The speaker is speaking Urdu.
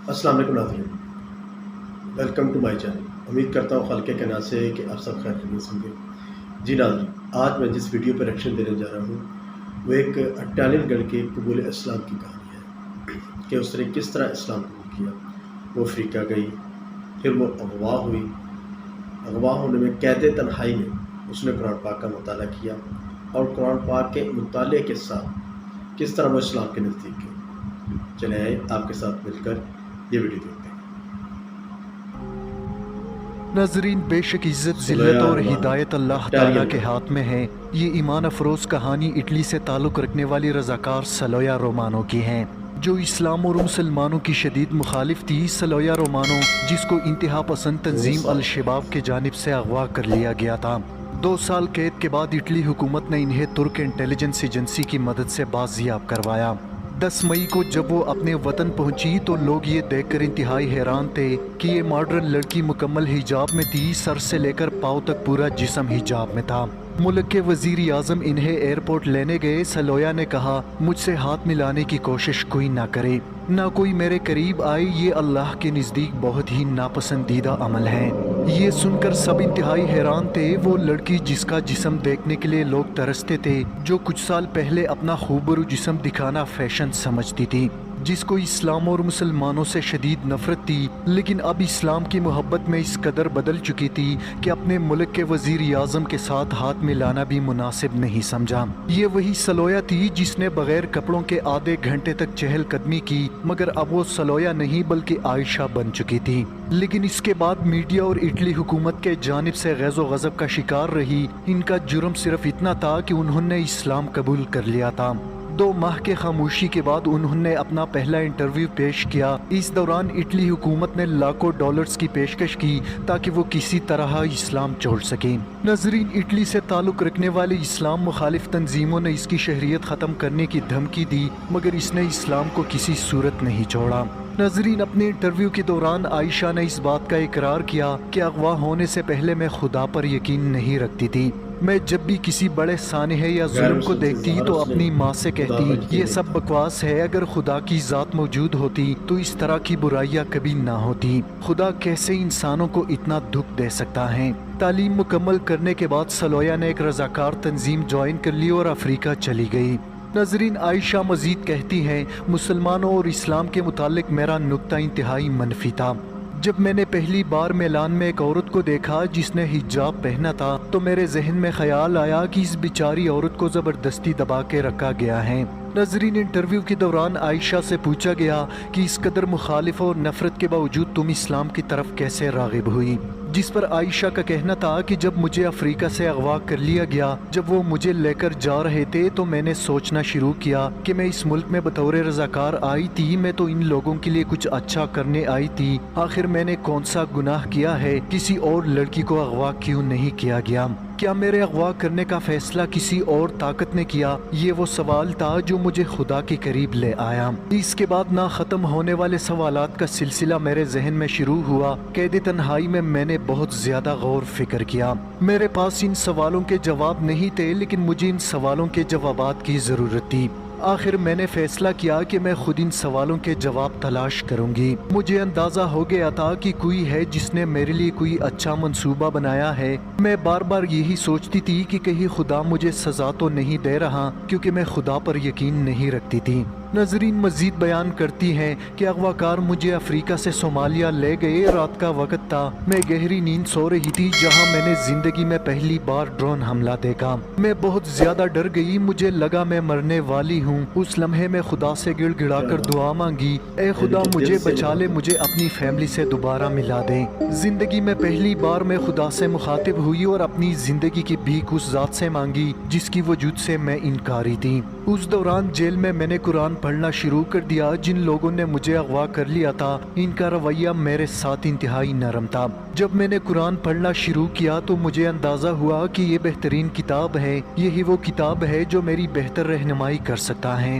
السلام علیکم ناظرین، ویلکم ٹو مائی چینل۔ امید کرتا ہوں خالق کائنات سے کہ آپ سب خیر خیریت سے ہوں گے۔ جی ناظرین، آج میں جس ویڈیو پر ریئیکشن دینے جا رہا ہوں وہ ایک اٹالین گرل کے قبول اسلام کی کہانی ہے کہ اس نے کس طرح اسلام قبول کیا۔ وہ افریقہ گئی، پھر وہ اغوا ہوئی۔ اغوا ہونے میں قید تنہائی میں اس نے قرآن پاک کا مطالعہ کیا اور قرآن پاک کے مطالعے کے ساتھ کس طرح وہ اسلام کے نزدیک گئی۔ چلے آئے آپ کے ساتھ مل کر یہ ویڈیو دیکھتے ہیں۔ ناظرین، بے شک عزت، ذلت اور ہدایت اللہ تعالیٰ کے ہاتھ میں ہے۔ یہ ایمان افروز کہانی اٹلی سے تعلق رکھنے والی رضاکار سلویا رومانو کی ہے، جو اسلام اور مسلمانوں کی شدید مخالف تھی۔ سلویا رومانو، جس کو انتہا پسند تنظیم الشباب کی جانب سے اغوا کر لیا گیا تھا، 2 سال قید کے بعد اٹلی حکومت نے انہیں ترک انٹیلیجنس ایجنسی کی مدد سے بازیاب کروایا۔ 10 مئی کو جب وہ اپنے وطن پہنچی تو لوگ یہ دیکھ کر انتہائی حیران تھے کہ یہ ماڈرن لڑکی مکمل حجاب میں تھی، سر سے لے کر پاؤں تک پورا جسم حجاب میں تھا۔ ملک کے وزیر اعظم انہیں ایئرپورٹ لینے گئے۔ سلویا نے کہا، مجھ سے ہاتھ ملانے کی کوشش کوئی نہ کرے، نہ کوئی میرے قریب آئے، یہ اللہ کے نزدیک بہت ہی ناپسندیدہ عمل ہے۔ یہ سن کر سب انتہائی حیران تھے۔ وہ لڑکی جس کا جسم دیکھنے کے لیے لوگ ترستے تھے، جو کچھ سال پہلے اپنا خوبرو جسم دکھانا فیشن سمجھتی تھی، جس کو اسلام اور مسلمانوں سے شدید نفرت تھی، لیکن اب اسلام کی محبت میں اس قدر بدل چکی تھی کہ اپنے ملک کے وزیر اعظم کے ساتھ ہاتھ ملانا بھی مناسب نہیں سمجھا۔ یہ وہی سلویا تھی جس نے بغیر کپڑوں کے آدھے گھنٹے تک چہل قدمی کی، مگر اب وہ سلویا نہیں بلکہ عائشہ بن چکی تھی۔ لیکن اس کے بعد میڈیا اور اٹلی حکومت کے جانب سے غیظ و غضب کا شکار رہی۔ ان کا جرم صرف اتنا تھا کہ انہوں نے اسلام قبول کر لیا تھا۔ 2 ماہ کے خاموشی کے بعد انہوں نے اپنا پہلا انٹرویو پیش کیا۔ اس دوران اٹلی حکومت نے لاکھوں ڈالرز کی پیشکش کی تاکہ وہ کسی طرح اسلام چھوڑ سکیں۔ ناظرین، اٹلی سے تعلق رکھنے والی اسلام مخالف تنظیموں نے اس کی شہریت ختم کرنے کی دھمکی دی، مگر اس نے اسلام کو کسی صورت نہیں چھوڑا۔ ناظرین، اپنے انٹرویو کے دوران عائشہ نے اس بات کا اقرار کیا کہ اغوا ہونے سے پہلے میں خدا پر یقین نہیں رکھتی تھی۔ میں جب بھی کسی بڑے سانحے یا ظلم کو دیکھتی تو اپنی ماں سے کہتی، یہ سب بکواس ہے، اگر خدا کی ذات موجود ہوتی تو اس طرح کی برائیاں کبھی نہ ہوتی۔ خدا کیسے انسانوں کو اتنا دکھ دے سکتا ہے۔ تعلیم مکمل کرنے کے بعد سلویا نے ایک رضاکار تنظیم جوائن کر لی اور افریقہ چلی گئی۔ ناظرین، عائشہ مزید کہتی ہیں، مسلمانوں اور اسلام کے متعلق میرا نقطہ انتہائی منفی تھا۔ جب میں نے پہلی بار میلان میں ایک عورت کو دیکھا جس نے حجاب پہنا تھا تو میرے ذہن میں خیال آیا کہ اس بیچاری عورت کو زبردستی دبا کے رکھا گیا ہے۔ ناظرین، انٹرویو کے دوران عائشہ سے پوچھا گیا کہ اس قدر مخالف اور نفرت کے باوجود تم اسلام کی طرف کیسے راغب ہوئی، جس پر عائشہ کا کہنا تھا کہ جب مجھے افریقہ سے اغوا کر لیا گیا، جب وہ مجھے لے کر جا رہے تھے تو میں نے سوچنا شروع کیا کہ میں اس ملک میں بطور رضاکار آئی تھی، میں تو ان لوگوں کے لیے کچھ اچھا کرنے آئی تھی، آخر میں نے کون سا گناہ کیا ہے، کسی اور لڑکی کو اغوا کیوں نہیں کیا گیا، کیا میرے اغوا کرنے کا فیصلہ کسی اور طاقت نے کیا؟ یہ وہ سوال تھا جو مجھے خدا کے قریب لے آیا۔ اس کے بعد نہ ختم ہونے والے سوالات کا سلسلہ میرے ذہن میں شروع ہوا۔ قید تنہائی میں نے بہت زیادہ غور فکر کیا۔ میرے پاس ان سوالوں کے جواب نہیں تھے، لیکن مجھے ان سوالوں کے جوابات کی ضرورت تھی۔ آخر میں نے فیصلہ کیا کہ میں خود ان سوالوں کے جواب تلاش کروں گی۔ مجھے اندازہ ہو گیا تھا کہ کوئی ہے جس نے میرے لیے کوئی اچھا منصوبہ بنایا ہے۔ میں بار بار یہی سوچتی تھی کہ کہیں خدا مجھے سزا تو نہیں دے رہا، کیونکہ میں خدا پر یقین نہیں رکھتی تھی۔ ناظرین، مزید بیان کرتی ہیں کہ اغوا کار مجھے افریقہ سے صومالیہ لے گئے۔ رات کا وقت تھا، میں گہری نیند سو رہی تھی جہاں میں نے زندگی میں پہلی بار ڈرون حملہ دیکھا۔ میں بہت زیادہ ڈر گئی، مجھے لگا میں مرنے والی ہوں۔ اس لمحے میں خدا سے گڑ گڑا کر دعا مانگی، اے خدا مجھے بچا لے، مجھے اپنی فیملی سے دوبارہ ملا دے۔ زندگی میں پہلی بار میں خدا سے مخاطب ہوئی اور اپنی زندگی کی بھیک اس ذات سے مانگی جس کی وجود سے میں انکاری تھی۔ اس دوران جیل میں نے قرآن پڑھنا شروع کر دیا۔ جن لوگوں نے مجھے اغوا کر لیا تھا ان کا رویہ میرے ساتھ انتہائی نرم تھا۔ جب میں نے قرآن پڑھنا شروع کیا تو مجھے اندازہ ہوا کہ یہ بہترین کتاب ہے، یہی وہ کتاب ہے جو میری بہتر رہنمائی کر سکتا ہے۔